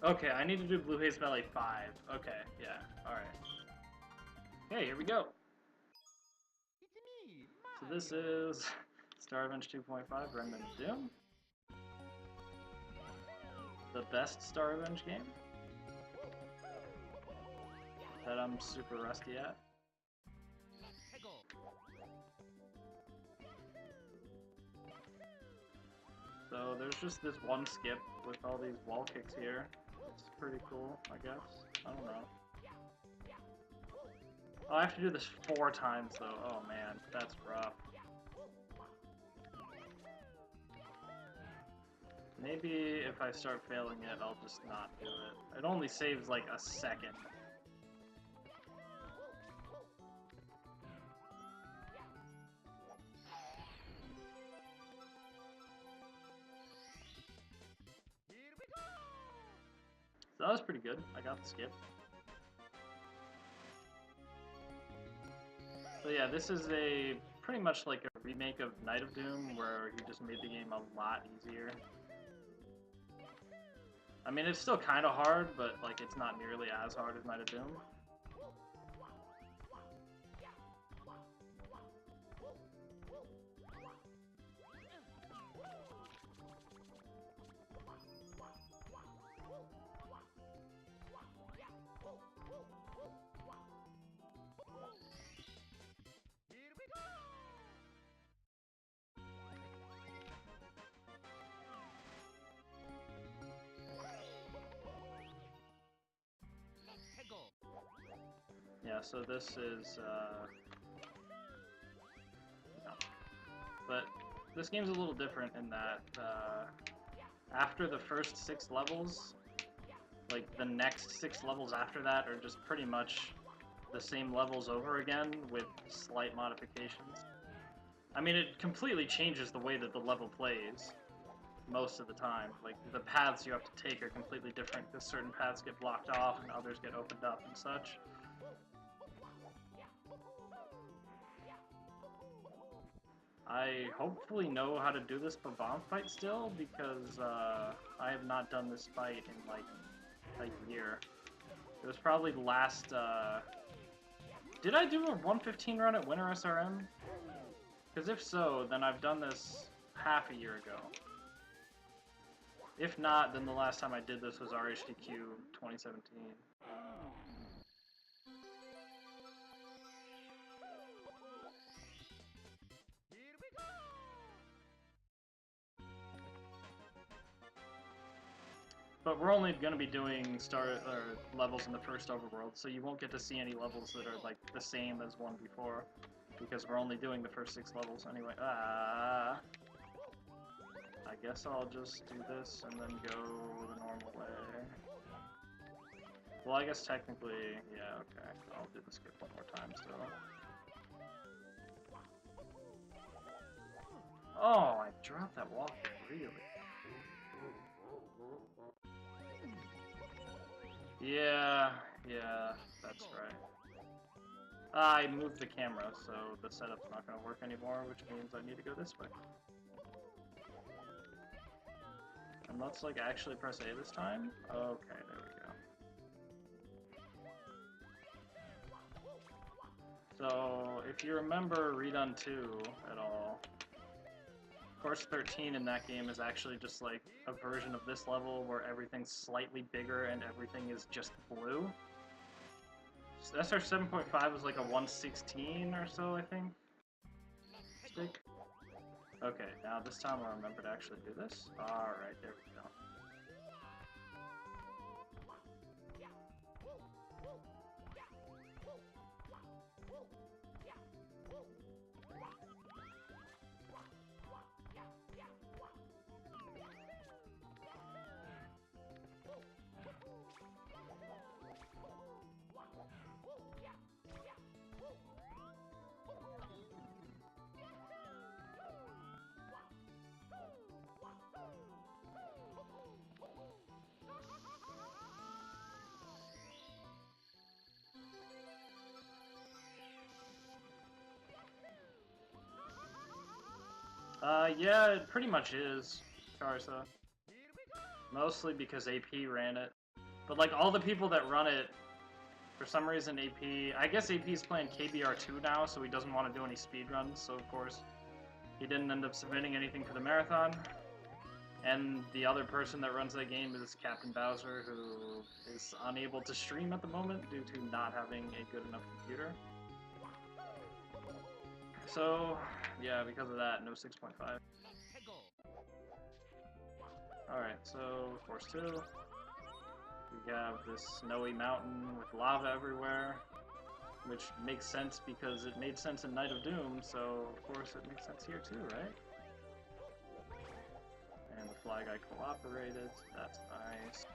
Okay, I need to do Blue Haze Valley 5. Okay, yeah, alright. Okay, here we go. So this is SR2.5 Remnant of Doom. The best Star Revenge game that I'm super rusty at. So there's just this one skip with all these wall kicks here. It's pretty cool, I guess. I don't know. Oh, I have to do this 4 times though. Oh man, that's rough. Maybe if I start failing it, I'll just not do it. It only saves like a second. So that was pretty good. I got the skip. So yeah, this is a pretty much like a remake of Night of Doom, where he just made the game a lot easier. I mean, it's still kind of hard, but like it's not nearly as hard as Night of Doom. Yeah, so this is, no. But this game's a little different in that, after the first 6 levels, like, the next 6 levels after that are just pretty much the same levels over again with slight modifications. I mean, it completely changes the way that the level plays most of the time. Like, the paths you have to take are completely different because certain paths get blocked off and others get opened up and such. I hopefully know how to do this bomb fight still, because I have not done this fight in like a year. It was probably the last, did I do a 115 run at Winter SRM? Because if so, then I've done this half a year ago. If not, then the last time I did this was RHDQ 2017. But we're only going to be doing levels in the first overworld, so you won't get to see any levels that are like the same as one before, because we're only doing the first 6 levels anyway. I guess I'll just do this and then go the normal way. Well, I guess technically, yeah, okay. I'll do the skip one more time still. Oh, I dropped that wall kick, really? Yeah, that's right. I moved the camera, so the setup's not going to work anymore, which means I need to go this way. And let's, like, actually press A this time? Okay, there we go. So, if you remember Redone 2 at all, Course 13 in that game is actually just, like, a version of this level where everything's slightly bigger and everything is just blue. So SR7.5 was like a 116 or so, I think. Stick. Okay, now this time I'll remember to actually do this. Alright, there we go. Yeah, it pretty much is, Karsa. Mostly because AP ran it. But like all the people that run it, for some reason I guess AP is playing KBR2 now, so he doesn't want to do any speed runs, so of course he didn't end up submitting anything for the marathon. And the other person that runs that game is Captain Bowser, who is unable to stream at the moment due to not having a good enough computer. So, yeah, because of that, no 6.5. Alright, so, course 2. We have this snowy mountain with lava everywhere, which makes sense because it made sense in Night of Doom, so of course it makes sense here too, right? And the Fly Guy cooperated, so that's nice.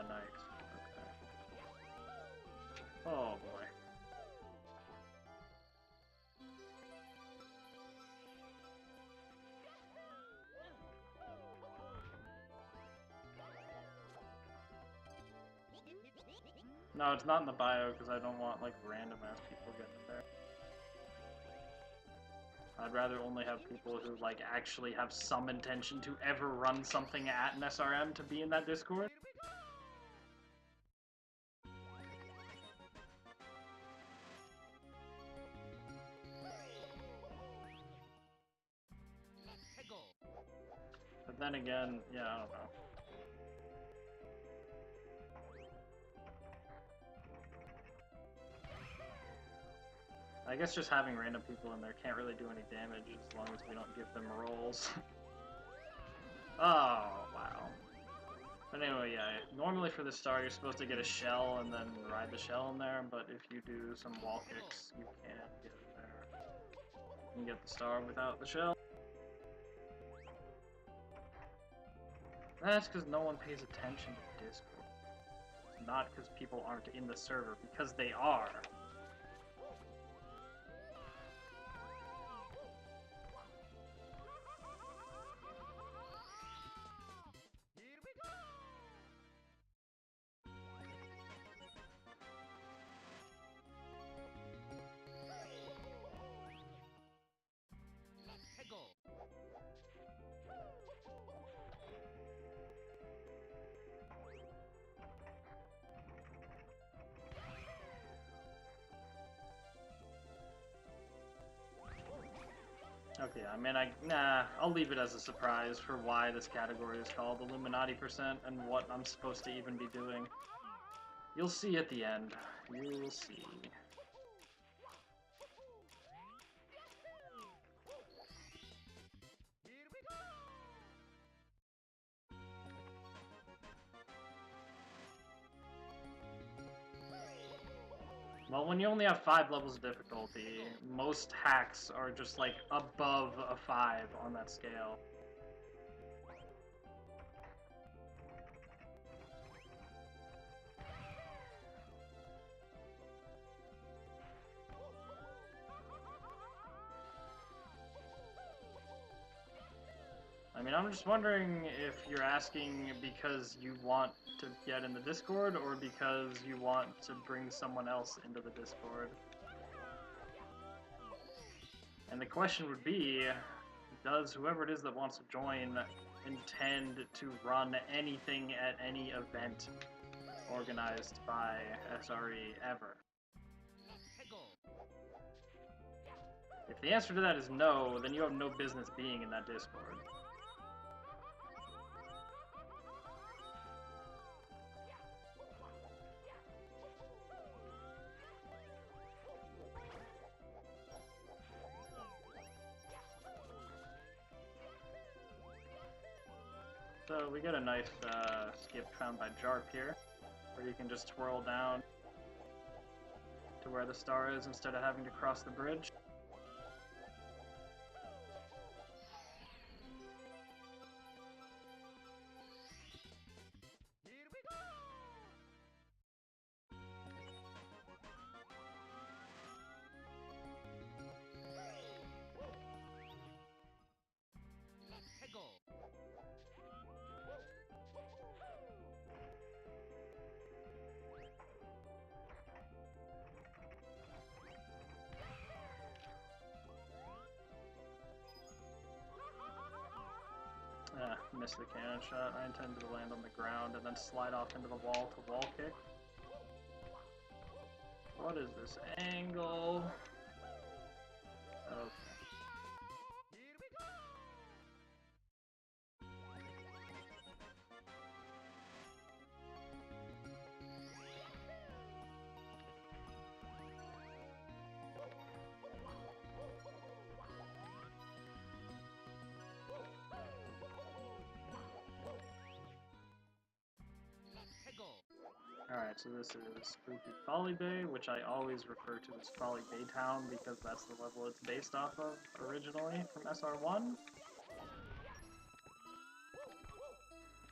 Nice. Okay. Oh boy. No, it's not in the bio because I don't want like random ass people getting there. I'd rather only have people who like actually have some intention to ever run something at an SRM to be in that Discord. But then again, yeah, I don't know. I guess just having random people in there can't really do any damage as long as we don't give them rolls. Oh, wow. But anyway, yeah, normally for the star you're supposed to get a shell and then ride the shell in there, but if you do some wall kicks, you can get it there. You can get the star without the shell. That's because no one pays attention to Discord. It's not because people aren't in the server, because they are. Okay, I mean, I'll leave it as a surprise for why this category is called Illuminati % and what I'm supposed to even be doing. You'll see at the end. You'll see. Well, when you only have 5 levels of difficulty, most hacks are just like above a 5 on that scale. I mean, I'm just wondering if you're asking because you want to get in the Discord or because you want to bring someone else into the Discord. And the question would be, does whoever it is that wants to join intend to run anything at any event organized by SRE ever? If the answer to that is no, then you have no business being in that Discord. So we get a nice skip found by Jarp here, where you can just twirl down to where the star is instead of having to cross the bridge. Missed the cannon shot. I intended to land on the ground and then slide off into the wall to wall kick. What is this angle? Okay. Alright, so this is Spooky Folly Bay, which I always refer to as Folly Bay Town because that's the level it's based off of originally from SR1.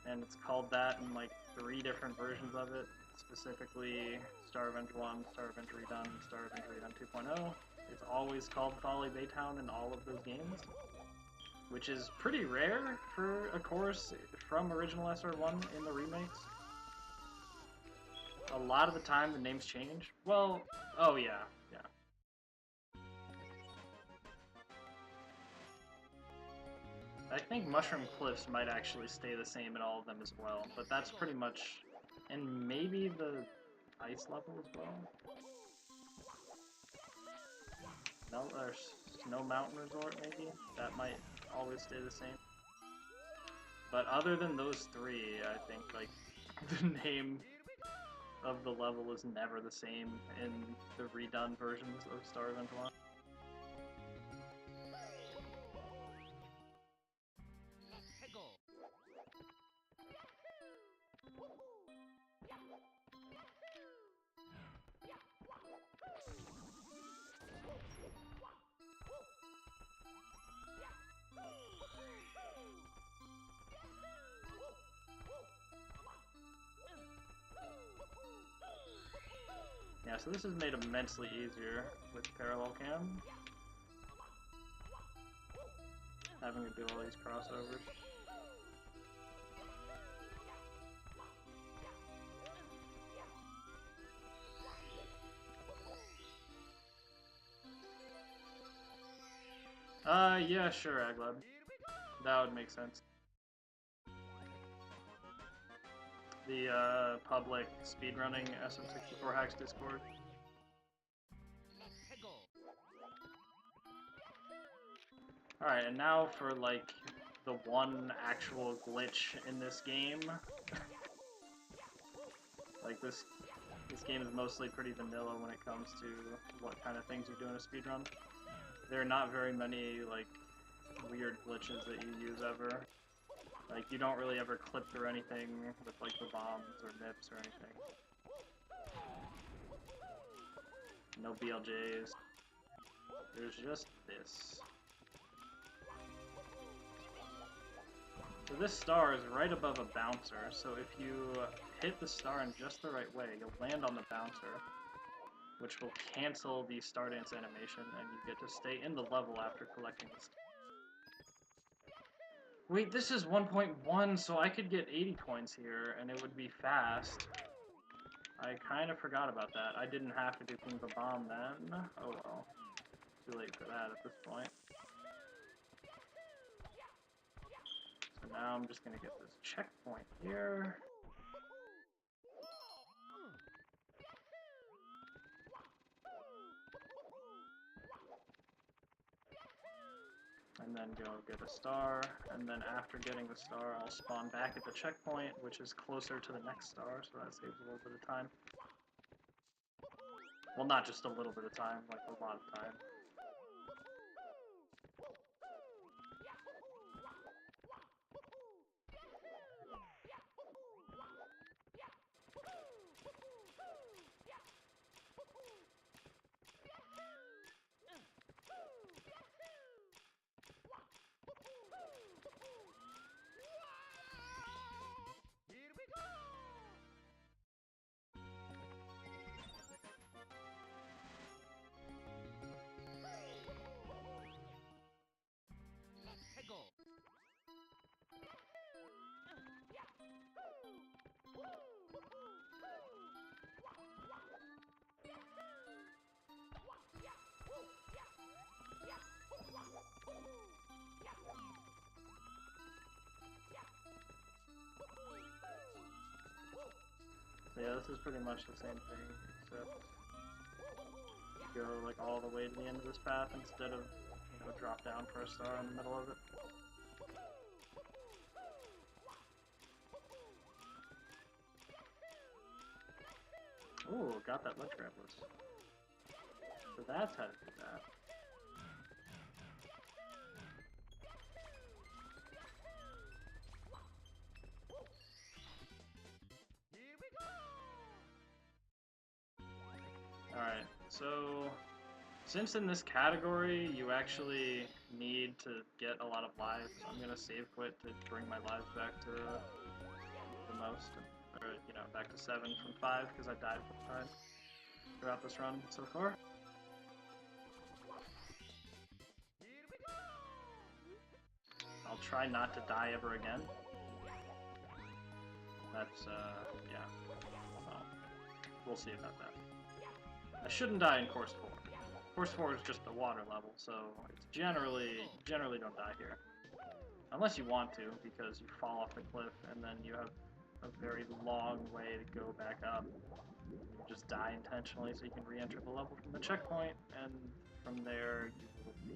And it's called that in like 3 different versions of it, specifically Star Revenge 1, Star Revenge Redone, and Star Revenge Redone 2.0. It's always called Folly Bay Town in all of those games, which is pretty rare for a course from original SR1 in the remakes. A lot of the time the names change. Well, oh yeah. I think Mushroom Cliffs might actually stay the same in all of them as well, but that's pretty much, and maybe the ice level as well. No, or Snow Mountain Resort maybe? That might always stay the same. But other than those 3, I think like the name of the level is never the same in the redone versions of Star Revenge 1. Yeah, so this is made immensely easier with parallel cam. Having to do all these crossovers. Yeah, sure, Aglab. That would make sense. The, public speedrunning SM64 Hacks Discord. Alright, and now for, like, the one actual glitch in this game. Like, this game is mostly pretty vanilla when it comes to what kind of things you do in a speedrun. There are not very many, like, weird glitches that you use ever. Like, you don't really ever clip through anything with, like, the bombs or nips or anything. No BLJs. There's just this. So this star is right above a bouncer, so if you hit the star in just the right way, you'll land on the bouncer, which will cancel the star dance animation, and you get to stay in the level after collecting the star. Wait, this is 1.1, so I could get 80 coins here, and it would be fast. I kind of forgot about that. I didn't have to do King the Bomb then. Oh well. Too late for that at this point. So now I'm just gonna get this checkpoint here. And then go get a star, and then after getting the star, I'll spawn back at the checkpoint, which is closer to the next star, so that saves a little bit of time. Well, not just a little bit of time, like a lot of time. Yeah, this is pretty much the same thing, except go like all the way to the end of this path instead of, you know, drop down for a star in the middle of it. Ooh, got that ledge grab list. So that's how to do that. Alright, so since in this category you actually need to get a lot of lives, I'm gonna save quit to bring my lives back to the most, or, you know, back to 7 from 5, because I died 4 times throughout this run so far. I'll try not to die ever again. That's, yeah. Well, we'll see about that. I shouldn't die in Course 4. Course 4 is just the water level, so it's generally don't die here. Unless you want to, because you fall off the cliff and then you have a very long way to go back up. You just die intentionally so you can re-enter the level from the checkpoint, and from there you will be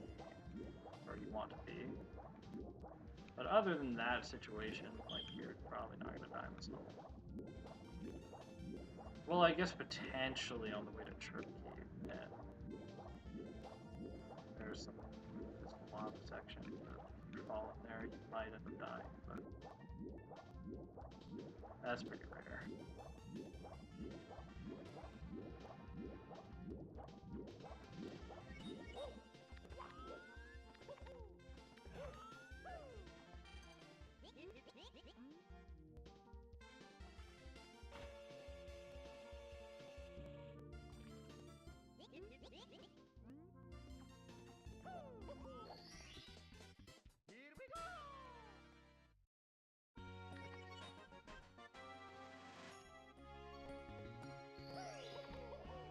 where you want to be. But other than that situation, like, you're probably not going to die in this level. Well, I guess potentially on the way to Chirp Cave, yeah. There's some this lava section, but if you fall in there, you might end up dying, but that's pretty rare.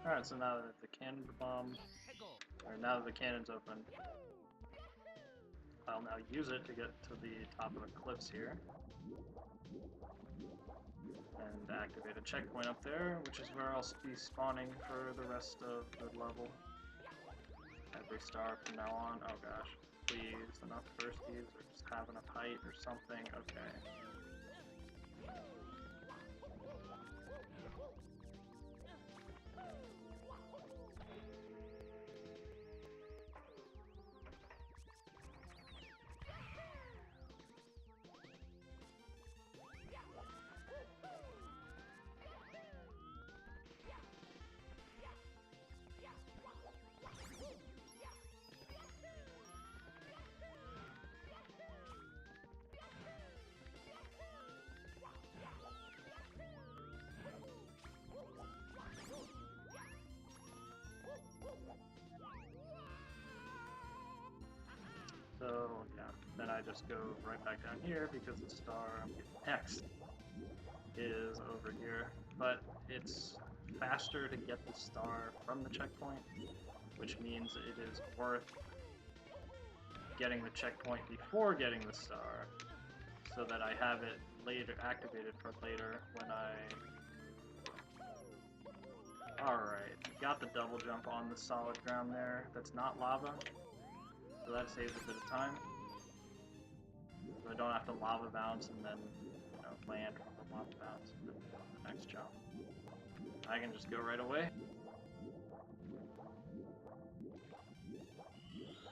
Alright, so now that the cannon bomb, or now that the cannon's open, I'll now use it to get to the top of the cliffs here. And activate a checkpoint up there, which is where I'll be spawning for the rest of the level. Every star from now on. Oh gosh. Please, enough thirsties, or just have enough height or something. Okay. So, yeah, then I just go right back down here because the star I'm getting next is over here. But it's faster to get the star from the checkpoint, which means it is worth getting the checkpoint before getting the star, so that I have it later activated for later when I... Alright, got the double jump on the solid ground there. That's not lava. So that saves a bit of time. So I don't have to lava bounce and then, you know, land from the lava bounce and then the next jump. I can just go right away.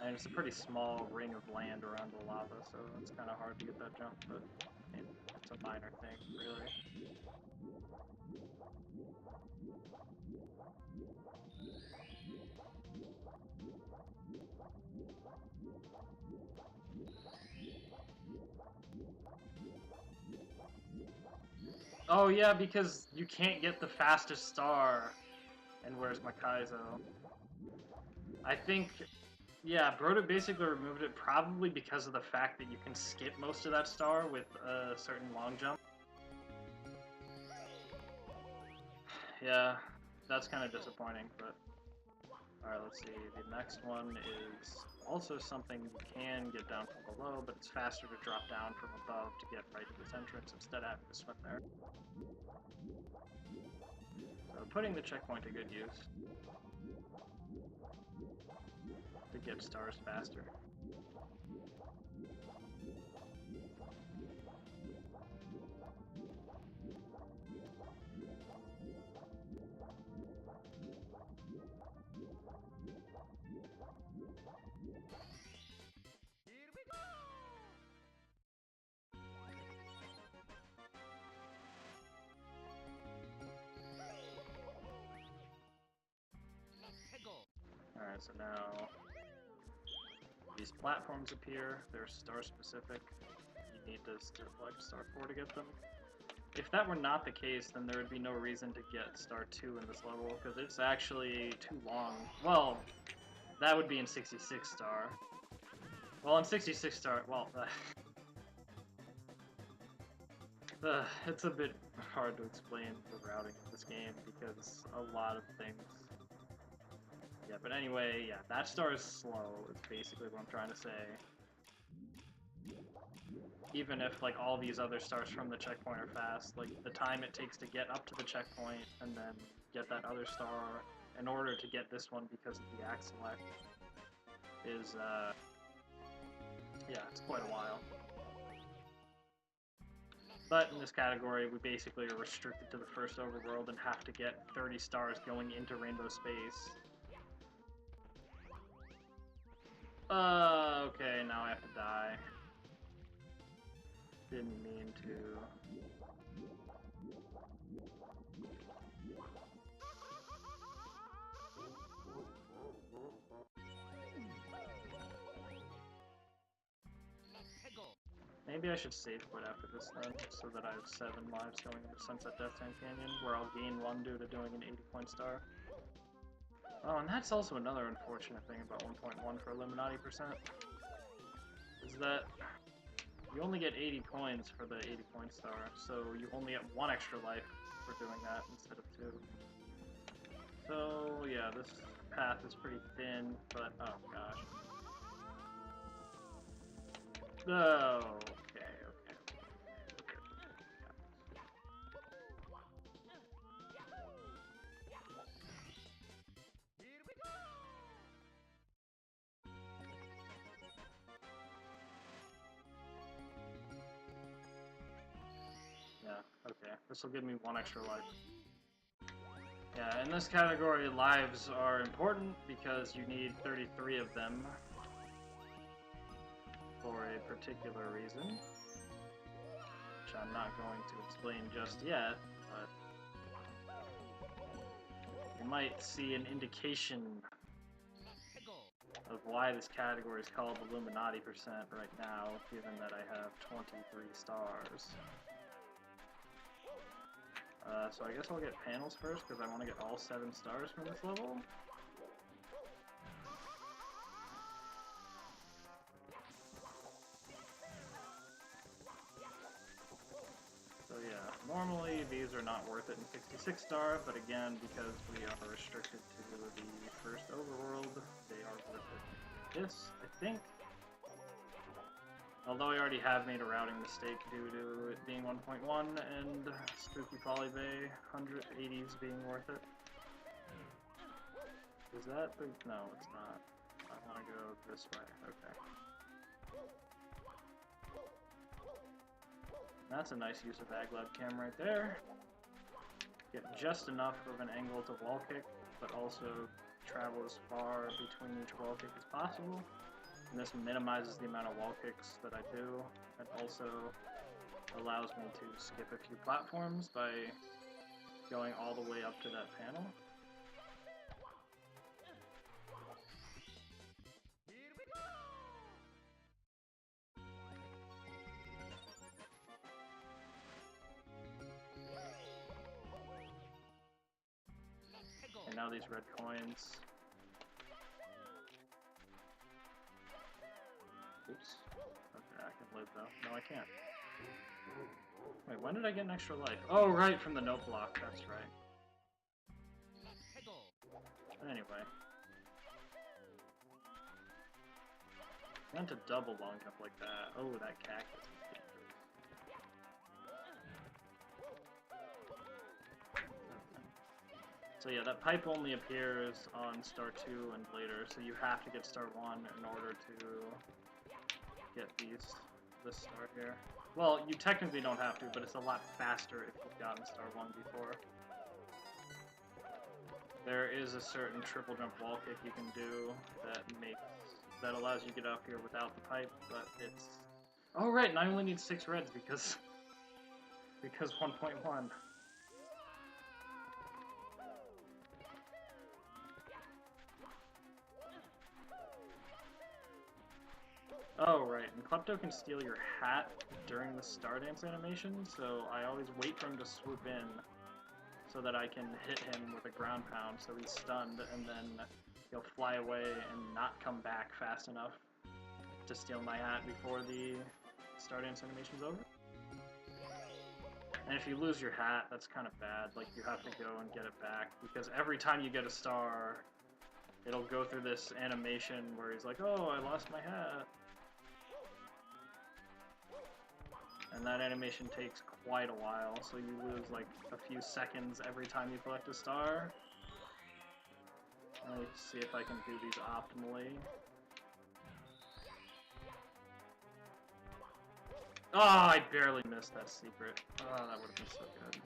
And it's a pretty small ring of land around the lava, so it's kind of hard to get that jump, but I mean, it's a minor thing, really. Oh yeah, because you can't get the fastest star. And where's my Kaizo? I think, yeah, Broda basically removed it probably because of the fact that you can skip most of that star with a certain long jump. Yeah, that's kind of disappointing, but... Alright, let's see. The next one is also something you can get down from below, but it's faster to drop down from above to get right to this entrance instead of having to swim there. So putting the checkpoint to good use to get stars faster. Alright, so now these platforms appear. They're star specific. You need to select star 4 to get them. If that were not the case, then there would be no reason to get star 2 in this level, because it's actually too long. Well, that would be in 66 star. Well, in 66 star, well, it's a bit hard to explain the routing of this game, because a lot of things. Yeah, but anyway, yeah, that star is slow, is basically what I'm trying to say. Even if, like, all these other stars from the checkpoint are fast, like, the time it takes to get up to the checkpoint and then get that other star in order to get this one because of the axe select is, yeah, it's quite a while. But in this category, we basically are restricted to the first overworld and have to get 30 stars going into Rainbow Space. Okay, now I have to die. Didn't mean to. Maybe I should save quit after this then, so that I have 7 lives going into Sunset Death Tank Canyon, where I'll gain 1 due to doing an 80-point star. Oh, and that's also another unfortunate thing about 1.1 for Illuminati %, is that you only get 80 coins for the 80-point star, so you only get 1 extra life for doing that instead of 2. So, yeah, this path is pretty thin, but, oh gosh. Oh, okay. Yeah, okay. This will give me 1 extra life. Yeah, in this category, lives are important because you need 33 of them for a particular reason, which I'm not going to explain just yet, but you might see an indication of why this category is called Illuminati % right now, given that I have 23 stars. So I guess I'll get panels first, because I want to get all 7 stars from this level. So yeah, normally these are not worth it in 66 star, but again, because we are restricted to the first overworld, they are worth it. This, I think, although I already have made a routing mistake due to it being 1.1 and Spooky Folly Bay 180s being worth it. Is that the... no, it's not. I want to go this way. Okay. That's a nice use of Aglab Cam right there. Get just enough of an angle to wall kick, but also travel as far between each wall kick as possible. And this minimizes the amount of wall kicks that I do, and also allows me to skip a few platforms by going all the way up to that panel. And now these red coins. Oops. Okay, I can live though. No, I can't. Wait, when did I get an extra life? Oh, right, from the note block. That's right. Anyway. I meant to double long jump like that. Oh, that cactus. So yeah, that pipe only appears on Star 2 and later, so you have to get Star 1 in order to get this star here. Well, you technically don't have to, but it's a lot faster if you've gotten Star 1 before. There is a certain triple jump wall kick you can do that allows you to get up here without the pipe, but it's... Oh right, and I only need 6 reds because 1.1. Oh, right, and Klepto can steal your hat during the Star Dance animation, so I always wait for him to swoop in so that I can hit him with a ground pound so he's stunned, and then he'll fly away and not come back fast enough to steal my hat before the Star Dance animation's over. And if you lose your hat, that's kind of bad, like you have to go and get it back, because every time you get a star, it'll go through this animation where he's like, oh, I lost my hat. And that animation takes quite a while, so you lose like a few seconds every time you collect a star. Let me see if I can do these optimally. Oh, I barely missed that secret. Oh, that would have been so good.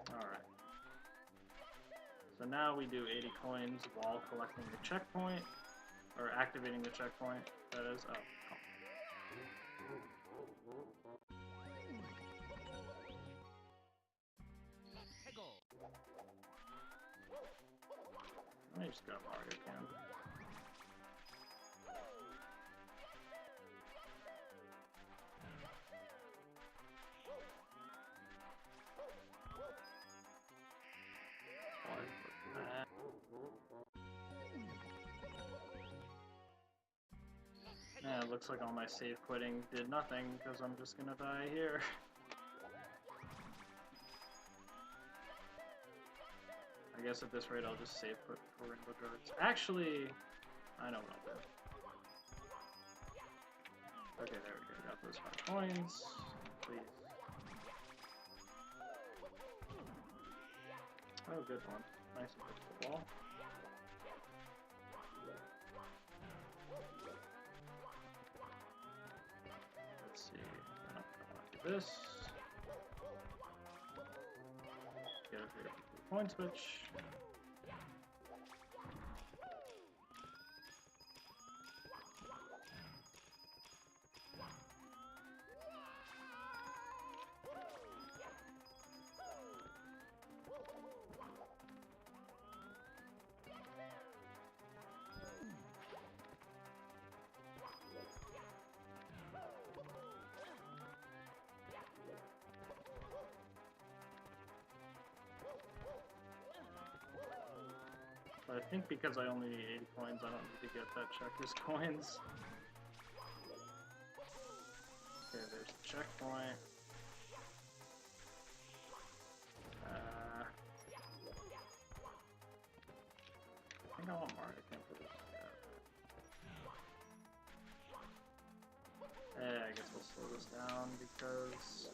Alright. So now we do 80 coins while collecting the checkpoint, or activating the checkpoint, that is. Oh. I just got Mario Can. Yeah, it looks like all my save quitting did nothing, because I'm just gonna die here. I guess at this rate I'll just save quit for Rainbow Darts. Actually, I know what I'll do. Okay, there we go, got those 5 coins. Please. Oh, good one. Nice and push the wall. Let's see. I want to do this. Get up here for the coin switch. But I think because I only need 80 coins, I don't need to get that checker's coins. Okay, there's the checkpoint. I think I want Mario Can for this. I guess we'll slow this down because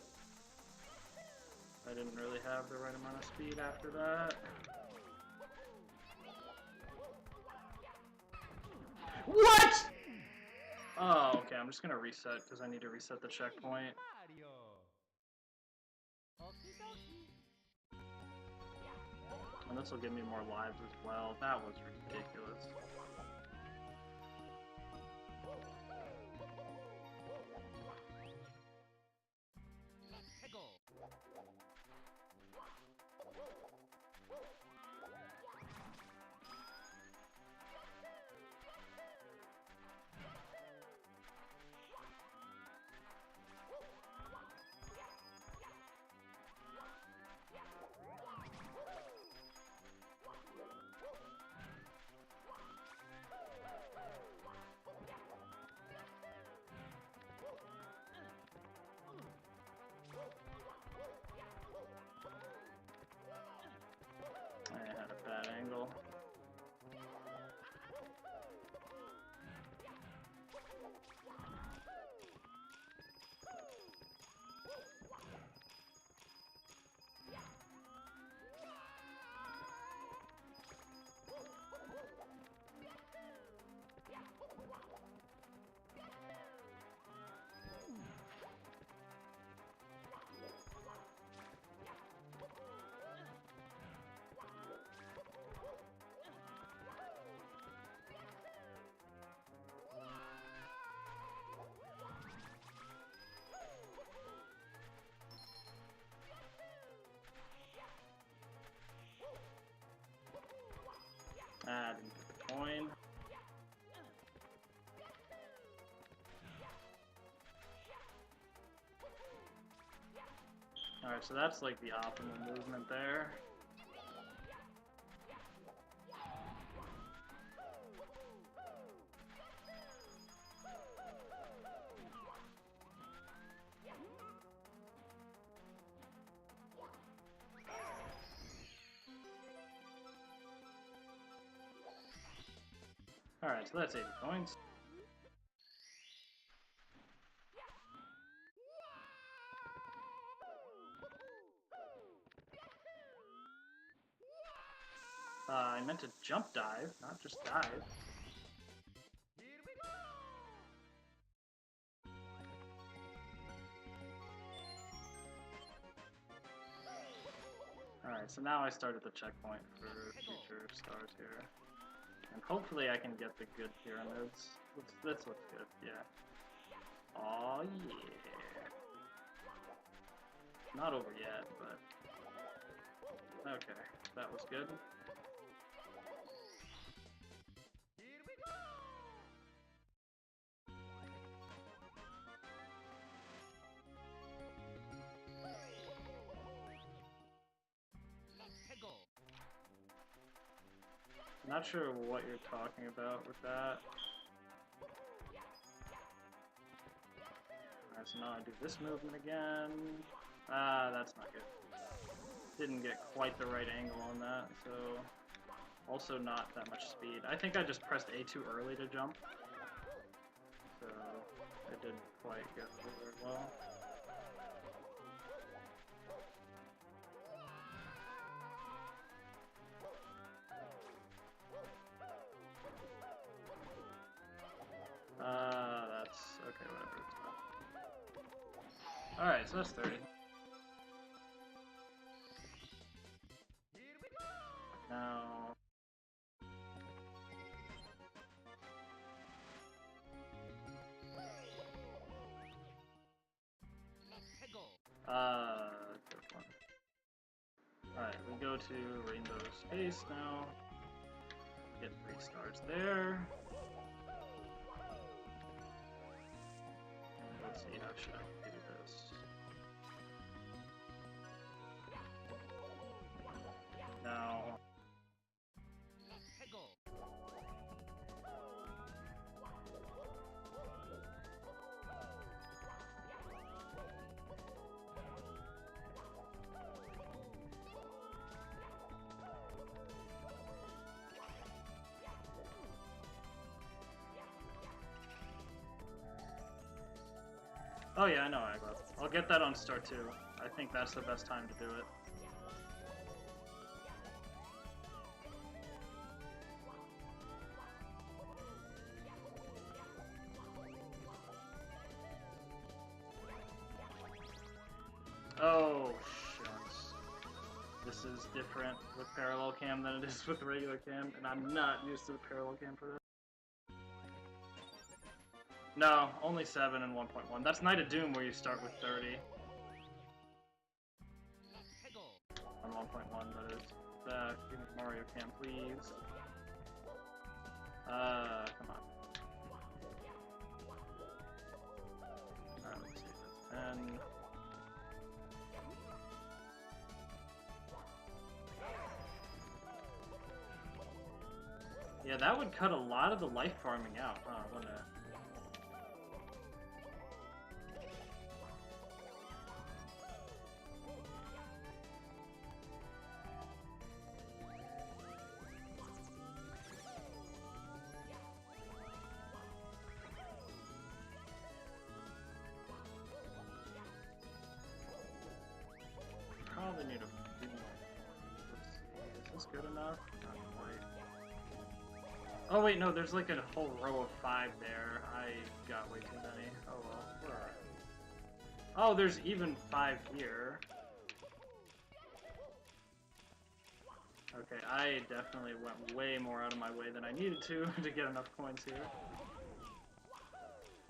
I didn't really have the right amount of speed after that. What?! Oh, okay, I'm just gonna reset because I need to reset the checkpoint. And this will give me more lives as well. That was ridiculous. Alright, so that's like the optimal movement there. Alright, so that's 80 points. I meant to jump dive, not just dive. Alright, so now I start at the checkpoint for future stars here. And hopefully I can get the good pyramids. This looks good, yeah. Aw, yeah. Not over yet, but... Okay, that was good. Not sure what you're talking about with that. Alright, so now I do this movement again. Ah, that's not good. Didn't get quite the right angle on that, so... Also not that much speed. I think I just pressed A too early to jump. So, it didn't quite get through very well. That's... okay, whatever. Alright, so that's 30. Now... good one. Alright, we go to Rainbow Space now. Get 3 stars there. Let's see, how should I do this? Now... Oh yeah, I know Aglo. I'll get that on Star 2. I think that's the best time to do it. Oh, shucks. This is different with parallel cam than it is with regular cam, and I'm not used to the parallel cam for this. No, only 7 and 1.1. That's Night of Doom where you start with 30. On 1.1, that is. Give me Mario Cam, please. Come on. Alright, let's see this. And... yeah, that would cut a lot of the life farming out, huh, wouldn't it? Probably need a few more. Let's see, is this good enough? Not quite. Oh wait, no, there's like a whole row of 5 there. I got way too many. Oh well, we're alright. Oh, there's even 5 here. Okay, I definitely went way more out of my way than I needed to get enough coins here.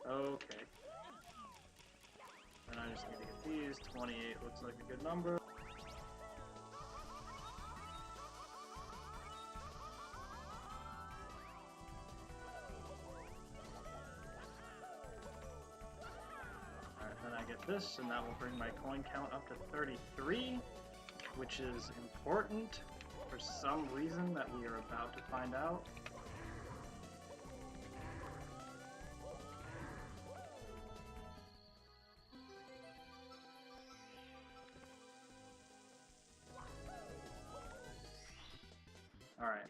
Okay. And I just need to get these. 28 looks like a good number. get this, and that will bring my coin count up to 33, which is important for some reason that we are about to find out. Alright.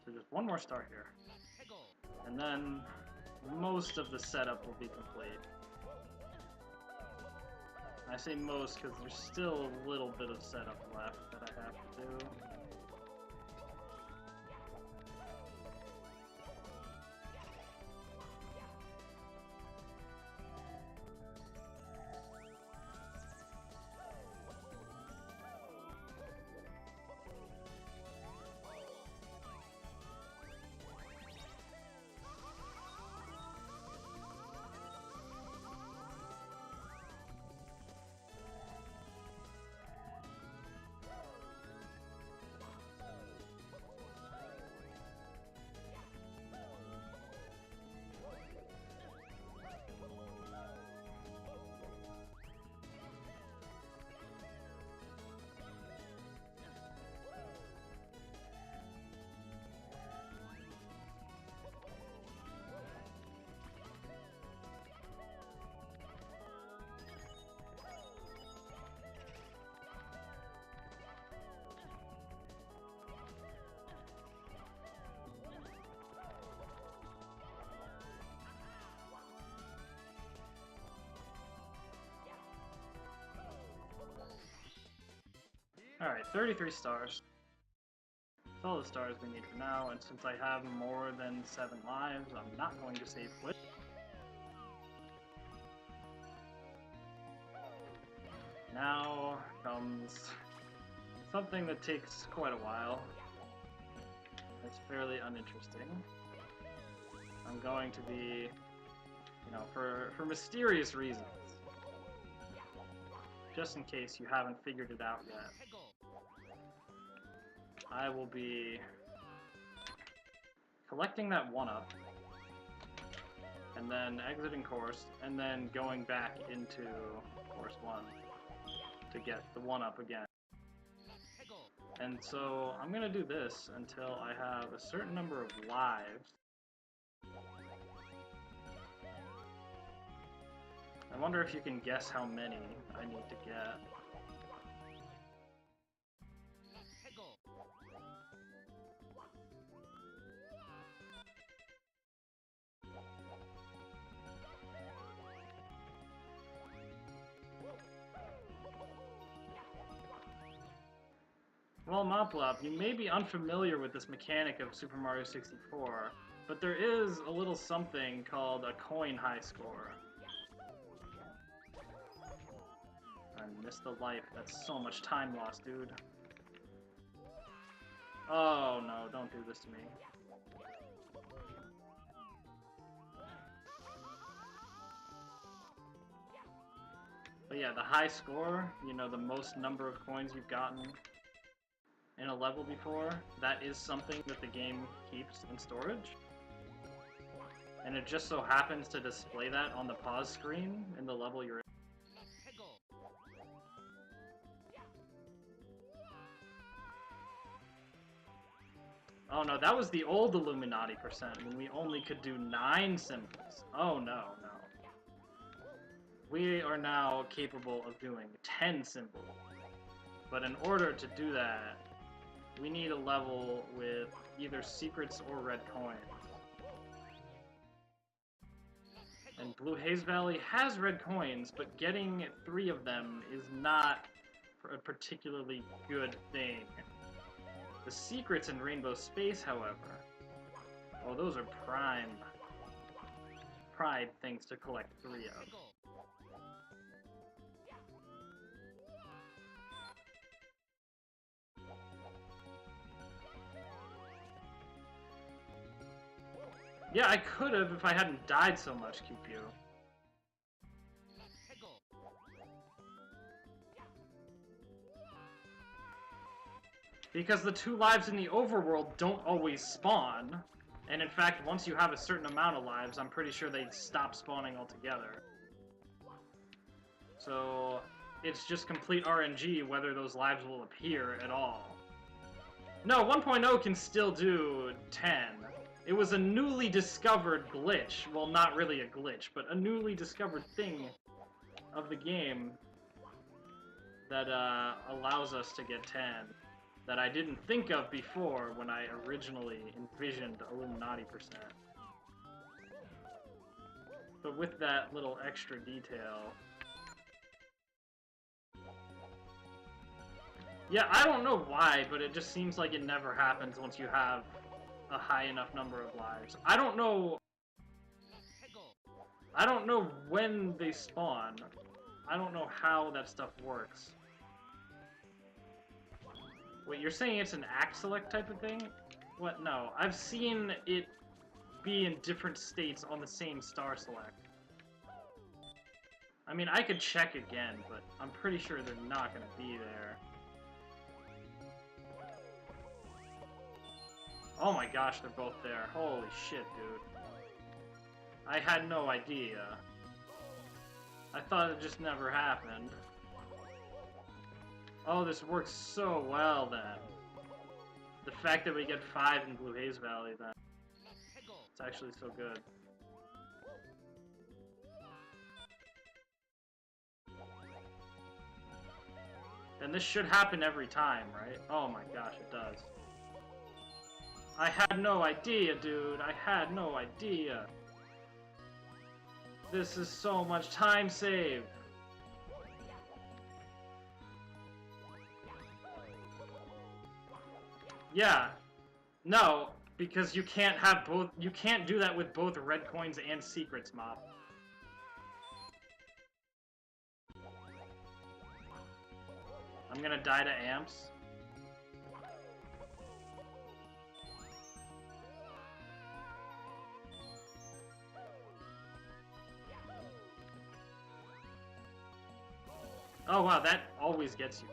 So just one more star here. And then most of the setup will be complete. I say most because there's still a little bit of setup left that I have to do. Alright, 33 stars. That's all the stars we need for now, and since I have more than 7 lives, I'm not going to save quit. Now comes something that takes quite a while. It's fairly uninteresting. I'm going to be, you know, for mysterious reasons. Just in case you haven't figured it out yet. I will be collecting that 1-up, and then exiting course, and then going back into course 1 to get the 1-up again. And so I'm gonna do this until I have a certain number of lives. I wonder if you can guess how many I need to get. Well, Moplop, you may be unfamiliar with this mechanic of Super Mario 64, but there is a little something called a coin high score. I missed the life. That's so much time lost, dude. Oh no, don't do this to me. But yeah, the high score, you know, the most number of coins you've gotten in a level before, that is something that the game keeps in storage. And it just so happens to display that on the pause screen in the level you're in. Oh no, that was the old Illuminati percent when we only could do 9 symbols. Oh no, no. We are now capable of doing 10 symbols. But in order to do that, we need a level with either secrets or red coins. And Blue Haze Valley has red coins, but getting 3 of them is not a particularly good thing. The secrets in Rainbow Space, however, oh, those are prime things to collect 3 of. Yeah, I could have if I hadn't died so much, QQ. Because the 2 lives in the overworld don't always spawn. And in fact, once you have a certain amount of lives, I'm pretty sure they'd stop spawning altogether. So, it's just complete RNG whether those lives will appear at all. No, 1.0 can still do 10. It was a newly discovered glitch. Well, not really a glitch, but a newly discovered thing of the game that allows us to get 10. That I didn't think of before when I originally envisioned Illuminati %. But with that little extra detail... Yeah, I don't know why, but it just seems like it never happens once you have a high enough number of lives. I don't know when they spawn. I don't know how that stuff works. Wait, you're saying it's an act select type of thing? What? No. I've seen it be in different states on the same star select. I mean, I could check again, but I'm pretty sure they're not going to be there. Oh my gosh, they're both there. Holy shit, dude. I had no idea. I thought it just never happened. Oh, this works so well, then. The fact that we get 5 in Blue Haze Valley, then. It's actually so good. And this should happen every time, right? Oh my gosh, it does. I had no idea, dude. I had no idea. This is so much time saved. Yeah. No, because you can't have both. You can't do that with both red coins and secrets, Mop. I'm gonna die to amps. Oh wow, that always gets you.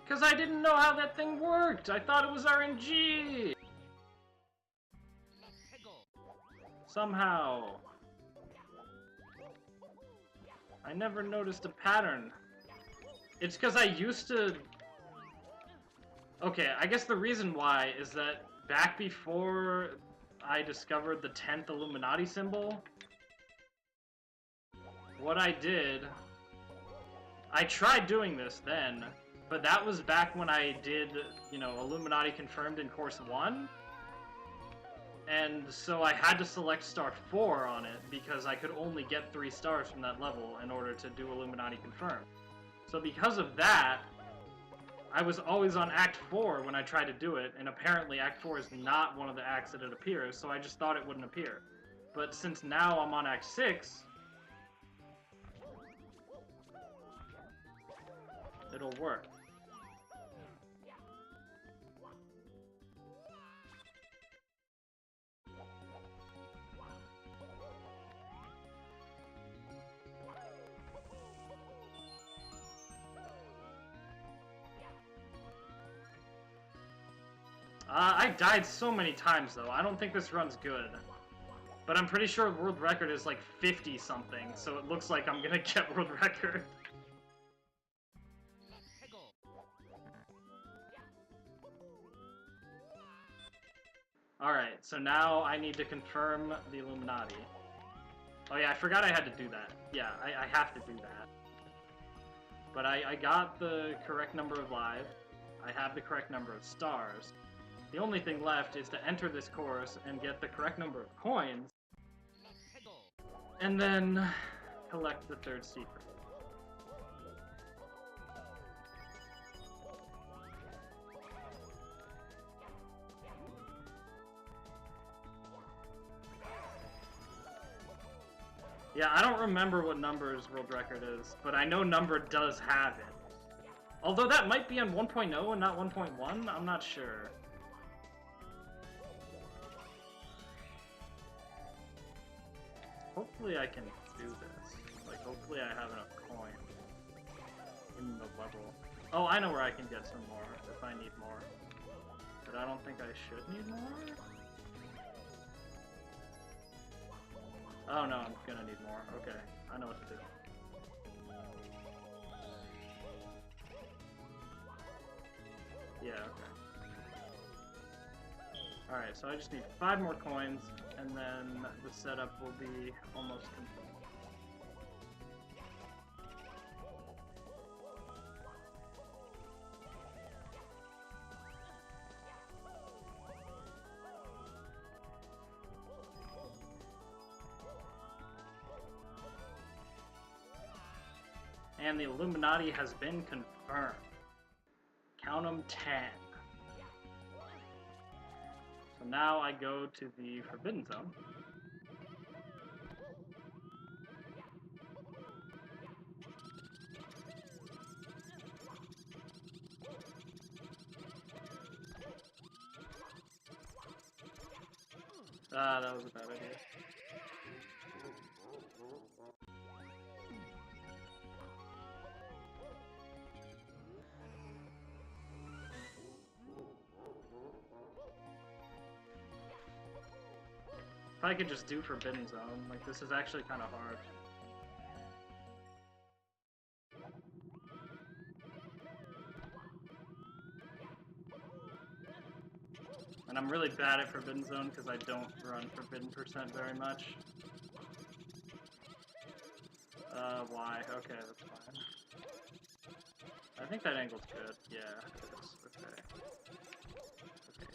Because I didn't know how that thing worked! I thought it was RNG! Somehow. I never noticed a pattern. It's because I used to... Okay, I guess the reason why is that back before I discovered the 10th Illuminati symbol, what I did... I tried doing this then, but that was back when I did, you know, Illuminati confirmed in course 1. And so I had to select star 4 on it because I could only get 3 stars from that level in order to do Illuminati confirmed. So because of that, I was always on Act 4 when I tried to do it, and apparently Act 4 is not one of the acts that it appears, so I just thought it wouldn't appear. But since now I'm on Act 6, it'll work. I died so many times, though. I don't think this run's good. But I'm pretty sure world record is like 50-something, so it looks like I'm gonna get world record. Alright, so now I need to confirm the Illuminati. Oh yeah, I forgot I had to do that. Yeah, I have to do that. But I got the correct number of lives. I have the correct number of stars. The only thing left is to enter this course and get the correct number of coins, and then collect the 3rd secret. Yeah, I don't remember what number's world record is, but I know number does have it. Although that might be on 1.0 and not 1.1, I'm not sure. Hopefully I can do this. Like, hopefully I have enough coins in the level. Oh, I know where I can get some more if I need more. But I don't think I should need more? Oh no, I'm gonna need more. Okay, I know what to do. Yeah, okay. Alright, so I just need 5 more coins, and then the setup will be almost complete. And the Illuminati has been confirmed. Count 'em 10. So now I go to the Forbidden Zone. Ah, that was a bad idea. If I could just do Forbidden Zone, like this is actually kind of hard. And I'm really bad at Forbidden Zone because I don't run Forbidden % very much. Why? Okay, that's fine. I think that angle's good. Yeah, it is. Okay. Okay.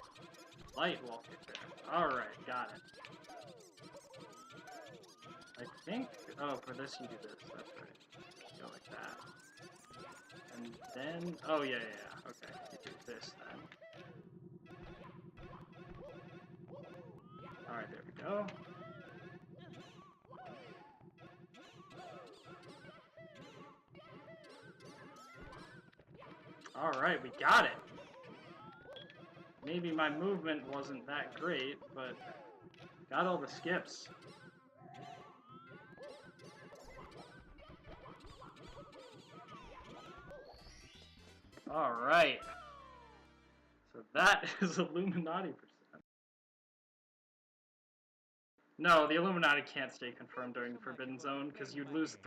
Light wall kick there. Alright, got it. I think... Oh, for this you do this. That's right. Go like that. And then... Oh, yeah. Okay, you do this then. Alright, there we go. Alright, we got it! Maybe my movement wasn't that great, but got all the skips. Alright. So that is Illuminati %. No, the Illuminati can't stay confirmed during the Forbidden Zone, because you'd lose